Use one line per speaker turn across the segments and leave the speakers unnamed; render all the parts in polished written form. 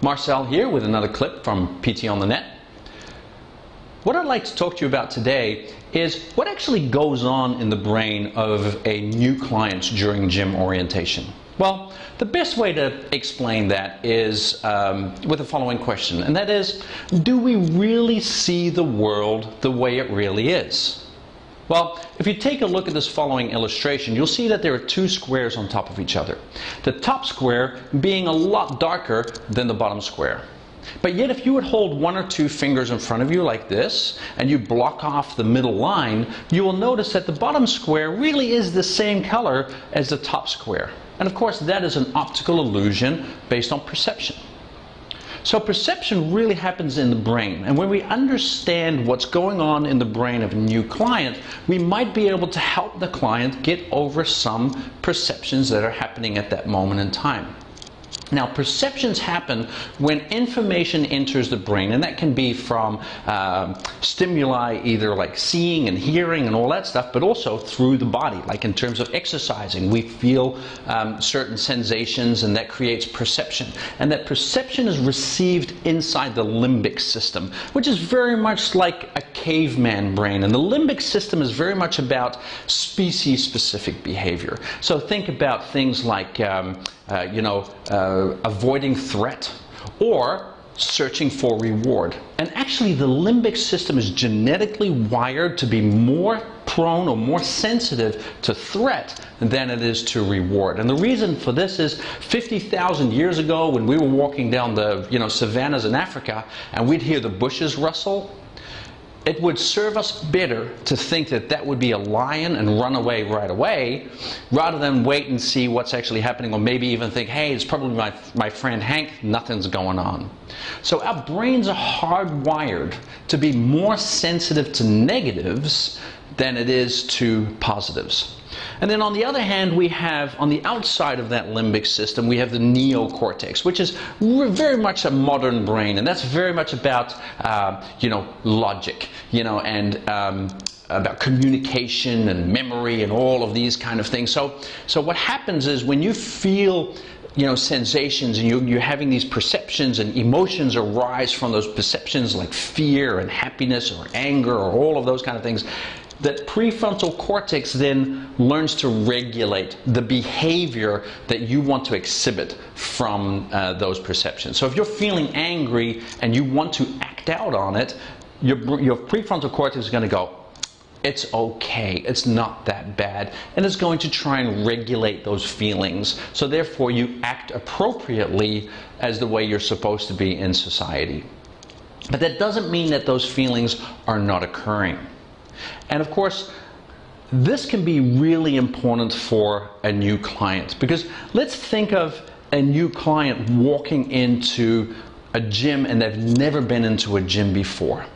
Marcel here with another clip from PTontheNet. What I'd like to talk to you about today is what actually goes on in the brain of a new client during gym orientation. Well, the best way to explain that is with the following question, and that is, do we really see the world the way it really is? Well, if you take a look at this following illustration, you'll see that there are two squares on top of each other. The top square being a lot darker than the bottom square. But yet if you would hold one or two fingers in front of you like this, and you block off the middle line, you will notice that the bottom square really is the same color as the top square. And of course that is an optical illusion based on perception. So perception really happens in the brain, and when we understand what's going on in the brain of a new client, we might be able to help the client get over some perceptions that are happening at that moment in time. Now, perceptions happen when information enters the brain, and that can be from stimuli, either like seeing and hearing and all that stuff, but also through the body, like in terms of exercising. We feel certain sensations, and that creates perception. And that perception is received inside the limbic system, which is very much like a caveman brain. And the limbic system is very much about species-specific behavior. So think about things like avoiding threat or searching for reward. And actually the limbic system is genetically wired to be more prone or more sensitive to threat than it is to reward. And the reason for this is 50,000 years ago, when we were walking down the savannas in Africa and we'd hear the bushes rustle, it would serve us better to think that that would be a lion and run away right away, rather than wait and see what's actually happening, or maybe even think, hey, it's probably my friend Hank, nothing's going on. So our brains are hardwired to be more sensitive to negatives than it is to positives. And then on the other hand, we have, on the outside of that limbic system, we have the neocortex, which is very much a modern brain, and that's very much about, logic, and about communication and memory and all of these kind of things. So what happens is when you feel sensations, and you're having these perceptions, and emotions arise from those perceptions, like fear and happiness or anger or all of those kind of things, that prefrontal cortex then learns to regulate the behavior that you want to exhibit from those perceptions. So if you're feeling angry and you want to act out on it, your prefrontal cortex is going to go, it's okay, it's not that bad, and it's going to try and regulate those feelings. So therefore you act appropriately as the way you're supposed to be in society. But that doesn't mean that those feelings are not occurring. And of course, this can be really important for a new client, because let's think of a new client walking into a gym and they've never been into a gym before.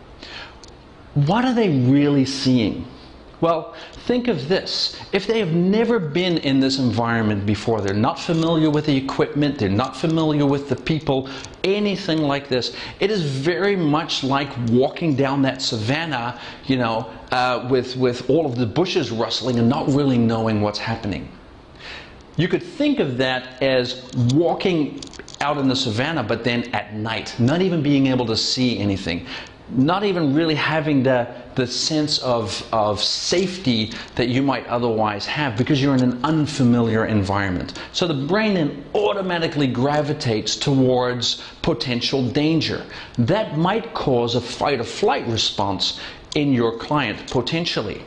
What are they really seeing? Well, think of this. If they have never been in this environment before, they're not familiar with the equipment, they're not familiar with the people, anything like this, it is very much like walking down that savanna, with all of the bushes rustling and not really knowing what's happening. You could think of that as walking out in the savanna, but then at night, not even being able to see anything. Not even really having the sense of safety that you might otherwise have, because you're in an unfamiliar environment. So the brain then automatically gravitates towards potential danger. That might cause a fight or flight response in your client, potentially.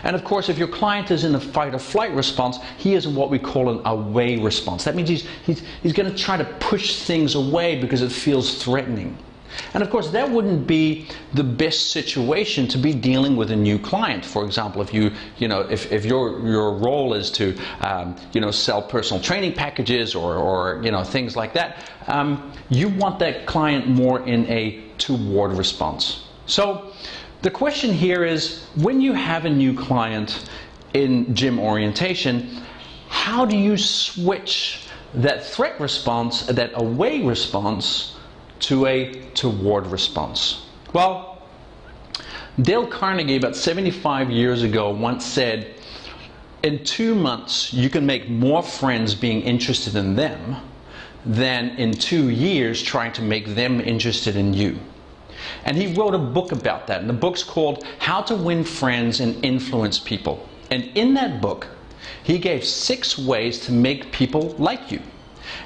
And of course, if your client is in a fight or flight response, he is in what we call an away response. That means he's going to try to push things away because it feels threatening. And of course, that wouldn't be the best situation to be dealing with a new client. For example, if if your role is to sell personal training packages or things like that, you want that client more in a toward response. So the question here is, when you have a new client in gym orientation, how do you switch that threat response, that away response, to a toward response? Well, Dale Carnegie, about 75 years ago, once said, in 2 months you can make more friends being interested in them than in 2 years trying to make them interested in you. And he wrote a book about that, and the book's called How to Win Friends and Influence People. And in that book, he gave 6 ways to make people like you.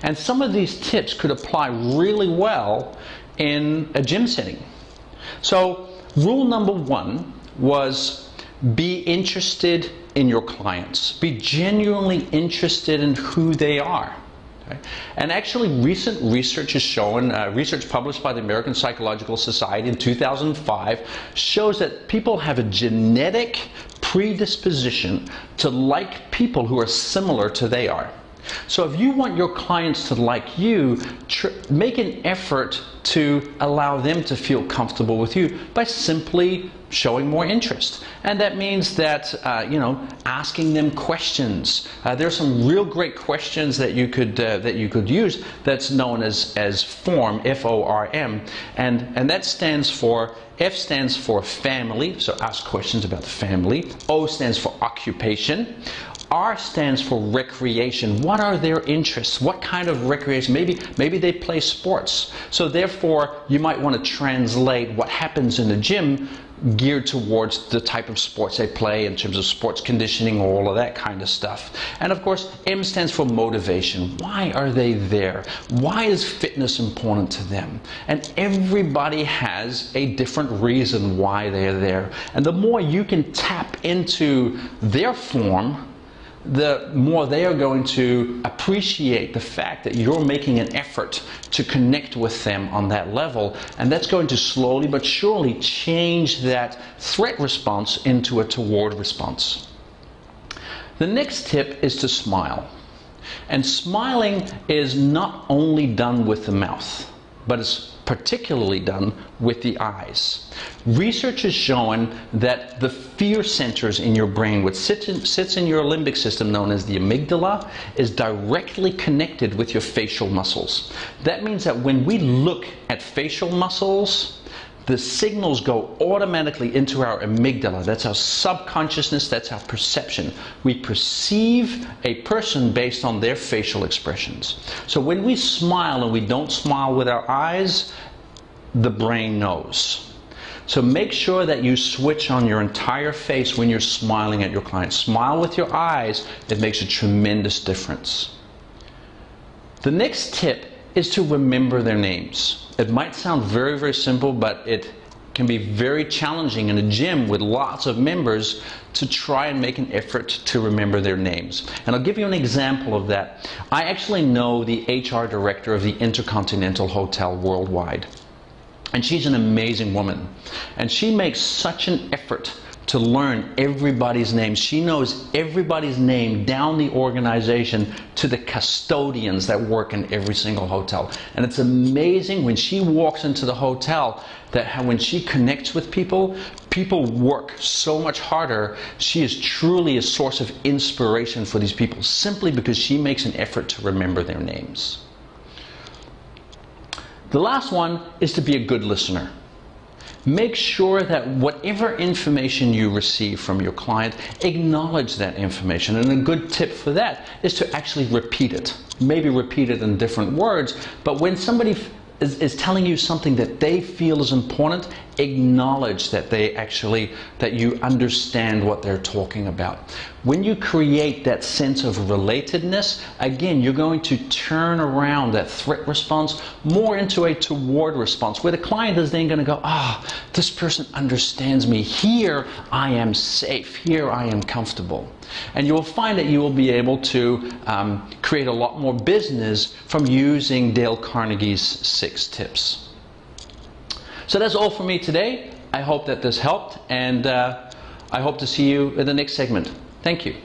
And some of these tips could apply really well in a gym setting. So rule number 1 was be interested in your clients. Be genuinely interested in who they are. Okay? And actually recent research has shown, research published by the American Psychological Society in 2005 shows that people have a genetic predisposition to like people who are similar to they are. So if you want your clients to like you, make an effort to allow them to feel comfortable with you by simply showing more interest. And that means that, asking them questions. There are some real great questions that you could use that's known as F.O.R.M, F-O-R-M. And that stands for, F stands for family, so ask questions about the family. O stands for occupation. R stands for recreation. What are their interests? What kind of recreation? Maybe they play sports. So therefore, you might want to translate what happens in the gym geared towards the type of sports they play in terms of sports conditioning, all of that kind of stuff. And of course, M stands for motivation. Why are they there? Why is fitness important to them? And everybody has a different reason why they're there. And the more you can tap into their form, the more they are going to appreciate the fact that you're making an effort to connect with them on that level, and that's going to slowly but surely change that threat response into a toward response. The next tip is to smile. And smiling is not only done with the mouth, but it's particularly done with the eyes. Research has shown that the fear centers in your brain, which sits in your limbic system known as the amygdala, is directly connected with your facial muscles. That means that when we look at facial muscles, the signals go automatically into our amygdala. That's our subconsciousness, that's our perception. We perceive a person based on their facial expressions. So when we smile and we don't smile with our eyes, the brain knows. So make sure that you switch on your entire face when you're smiling at your client. Smile with your eyes, it makes a tremendous difference. The next tip is to remember their names. It might sound very, very simple, but it can be very challenging in a gym with lots of members to try and make an effort to remember their names. And I'll give you an example of that. I actually know the HR director of the Intercontinental Hotel worldwide. And she's an amazing woman. And she makes such an effort to learn everybody's name. She knows everybody's name down the organization to the custodians that work in every single hotel. And it's amazing when she walks into the hotel that when she connects with people, people work so much harder. She is truly a source of inspiration for these people simply because she makes an effort to remember their names. The last one is to be a good listener. Make sure that whatever information you receive from your client, acknowledge that information. And a good tip for that is to actually repeat it. Maybe repeat it in different words, but when somebody is telling you something that they feel is important, acknowledge that that you understand what they're talking about. When you create that sense of relatedness, again, you're going to turn around that threat response more into a toward response, where the client is then going to go, this person understands me. Here I am safe. Here I am comfortable. And you will find that you will be able to create a lot more business from using Dale Carnegie's 6 tips. So that's all for me today. I hope that this helped, and I hope to see you in the next segment. Thank you.